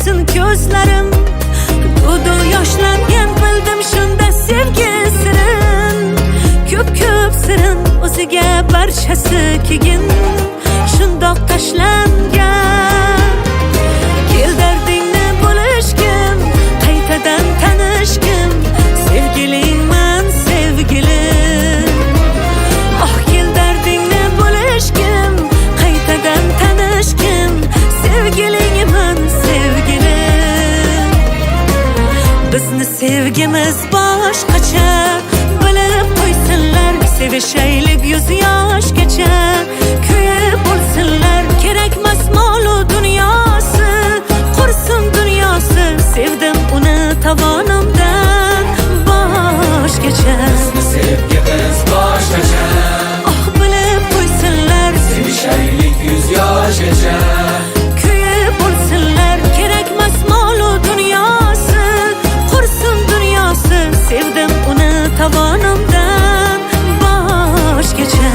to'lsin ko'zlarim. Dudu yoshlangan bildim shunda sevgi sirin. Ko'p sirin o'ziga barchasi keyin shundoq tashlangan. Kel dardingni bo'lishgim, qaytadan tanishgim, sevgilingman sevgilim. Oh kel dardingni bo'lishgim, qaytadan tanishgim, sevgilingman sevgilim. Bizni sevgimiz boshqacha, bilib qo'ysinlar, sevishaylik 100 yoshgacha. Kuyib bo'lsinlar, kerakmas molu dunyosi, qursin dunyosi, sevdim uni tovonimdan boshgacha. Bizni sevgimiz boshqacha, Oh bilib qo'ysinlar, sevishaylik 100 yoshgacha. kuyib bo'lsinlar, kerakmas molu dunyosi, qursin dunyosi, sevdim uni tovonimdan boshgacha.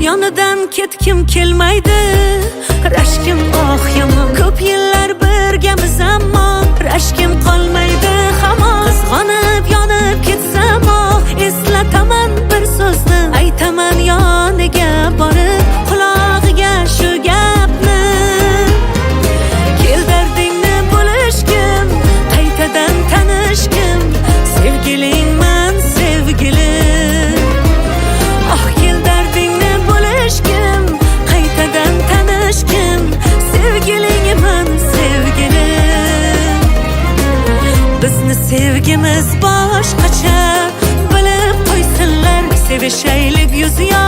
Yonidan ketkim kelmaydi, rashkim oh yomon. Ko'p yillar birgamiz ammo rashkim qolmaydi hamon. Qizg'onib yonib ketsam oh, eslataman bir so'zni, aytaman yoniga borib qulog'iga shu gapni. Kel dardingni bo'lishgim, qaytadan tanishgim, sevgilingman sevgilim. Oh kel dardingni bo'lishgim, qaytadan tanishgim, sevgilingman sevgilim. Bizni sevgimiz boshqacha, bilib qo'ysinlar, sevishaylik 100 yosh